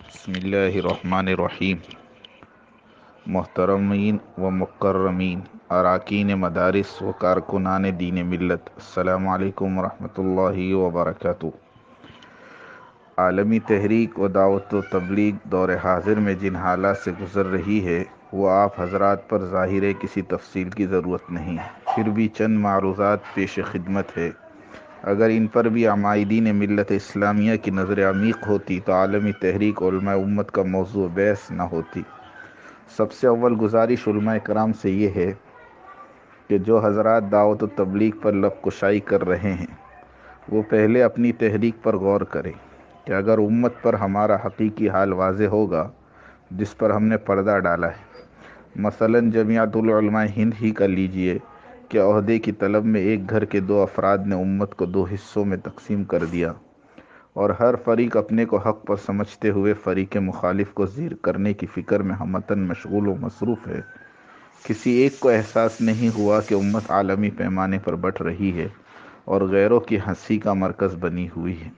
بسم اللہ الرحمن الرحیم۔ محترمین و مکرمین، اراکین مدارس و کارکنان دین ملت، السلام علیکم ورحمۃ اللہ وبرکاتہ۔ عالمی تحریک و دعوت و تبلیغ دور حاضر میں جن حالات سے گزر رہی ہے وہ آپ حضرات پر ظاہر ہے کسی تفصیل کی ضرورت نہیں، پھر بھی چند معروضات پیش خدمت ہے۔ اگر ان پر بھی عمائدین ملت اسلامیہ کی نظر عمیق ہوتی تو عالمی تحریک علماء امت کا موضوع بحث نہ ہوتی۔ سب سے اول گزارش علماء کرام سے یہ ہے کہ جو حضرات دعوت و تبلیغ پر لب کشائی کر رہے ہیں وہ پہلے اپنی تحریک پر غور کریں کہ اگر امت پر ہمارا حقیقی حال واضح ہوگا جس پر ہم نے پردہ ڈالا ہے، مثلاً جمعیت العلماء ہند ہی کا لیجئے کہ عہدے کی طلب میں ایک گھر کے دو افراد نے امت کو دو حصوں میں تقسیم کر دیا اور ہر فریق اپنے کو حق پر سمجھتے ہوئے فریق مخالف کو زیر کرنے کی فکر میں ہمتاً مشغول و مصروف ہے۔ کسی ایک کو احساس نہیں ہوا کہ امت عالمی پیمانے پر بٹ رہی ہے اور غیروں کی ہنسی کا مرکز بنی ہوئی ہے،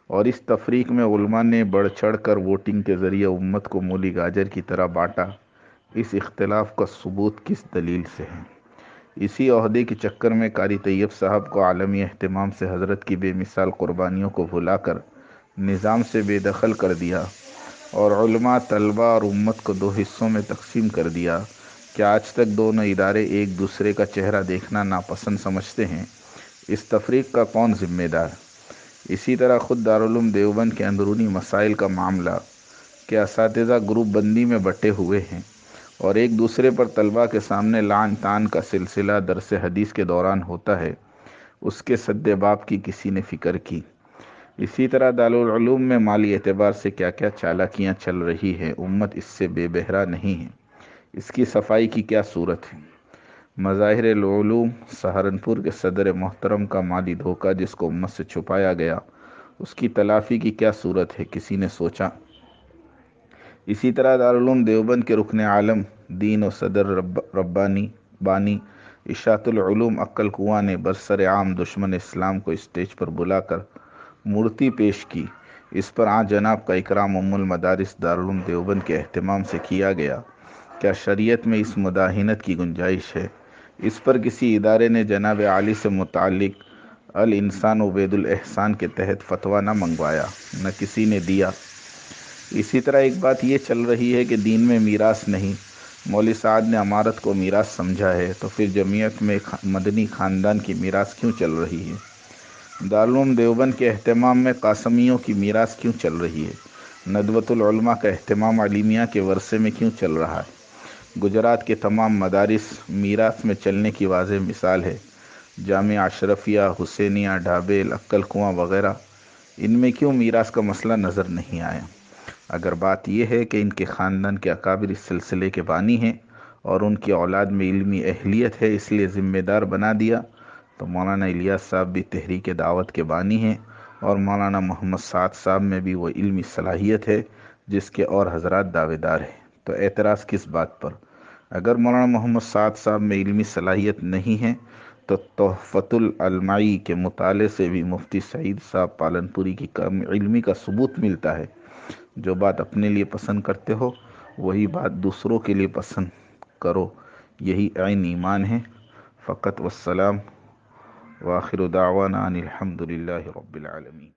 اور اس تفریق میں علماء نے بڑھ چڑھ کر ووٹنگ کے ذریعے امت کو مولی گاجر کی طرح بانٹا۔ اس اختلاف کا ثبوت کس دلیل سے ہے؟ اسی عہدے کے چکر میں قاری طیب صاحب کو عالمی اہتمام سے حضرت کی بے مثال قربانیوں کو بھلا کر نظام سے بے دخل کر دیا اور علماء، طلباء اور امت کو دو حصوں میں تقسیم کر دیا۔ کیا آج تک دونوں ادارے ایک دوسرے کا چہرہ دیکھنا ناپسند سمجھتے ہیں؟ اس تفریق کا کون ذمہ دار؟ اسی طرح خود دارالعلوم دیوبند کے اندرونی مسائل کا معاملہ کہ اساتذہ گروپ بندی میں بٹے ہوئے ہیں اور ایک دوسرے پر طلباء کے سامنے لعن طعن کا سلسلہ درس حدیث کے دوران ہوتا ہے، اس کے سد باب کی کسی نے فکر کی؟ اسی طرح دارالعلوم میں مالی اعتبار سے کیا کیا چالاکیاں چل رہی ہیں، امت اس سے بے بہرا نہیں ہے۔ اس کی صفائی کی کیا صورت ہے؟ مظاہر العلوم سہارنپور کے صدر محترم کا مالی دھوکہ جس کو امت سے چھپایا گیا، اس کی تلافی کی کیا صورت ہے؟ کسی نے سوچا؟ اسی طرح دارالعلوم دیوبند کے رکن عالم دین و صدر ربانی بانی اشاعت العلوم عقل کنواں نے برسر عام دشمن اسلام کو اسٹیج پر بلا کر مورتی پیش کی۔ اس پر جناب کا اکرام ام المدارس دارالعلوم دیوبند کے اہتمام سے کیا گیا۔ کیا شریعت میں اس مداہنت کی گنجائش ہے؟ اس پر کسی ادارے نے جناب عالی سے متعلق الانسان عبید الاحسان کے تحت فتویٰ نہ منگوایا، نہ کسی نے دیا۔ اسی طرح ایک بات یہ چل رہی ہے کہ دین میں میراث نہیں، مولوی سعد نے امارت کو میراث سمجھا ہے، تو پھر جمعیت میں مدنی خاندان کی میراث کیوں چل رہی ہے؟ دارالعلوم دیوبند کے اہتمام میں قاسمیوں کی میراث کیوں چل رہی ہے؟ ندوۃ العلماء کا اہتمام علیمیہ کے ورثے میں کیوں چل رہا ہے؟ گجرات کے تمام مدارس میراث میں چلنے کی واضح مثال ہے۔ جامعہ اشرفیہ، حسینیہ، ڈھابیل، عقل کنواں وغیرہ، ان میں کیوں میراث کا مسئلہ نظر نہیں آیا؟ اگر بات یہ ہے کہ ان کے خاندان کے اکابر اس سلسلے کے بانی ہیں اور ان کی اولاد میں علمی اہلیت ہے اس لیے ذمہ دار بنا دیا، تو مولانا الیاس صاحب بھی تحریک دعوت کے بانی ہیں اور مولانا محمد سعد صاحب میں بھی وہ علمی صلاحیت ہے جس کے اور حضرات دعوے دار ہیں۔ تو اعتراض کس بات پر؟ اگر مولانا محمد سعد صاحب میں علمی صلاحیت نہیں ہے تو تحفۃ العلمائی کے مطالعے سے بھی مفتی سعید صاحب پالنپوری کی کم علمی کا ثبوت ملتا ہے۔ جو بات اپنے لیے پسند کرتے ہو وہی بات دوسروں کے لیے پسند کرو، یہی عین ایمان ہے۔ فقط والسلام، وآخر دعوانا ان الحمد للہ رب العالمین۔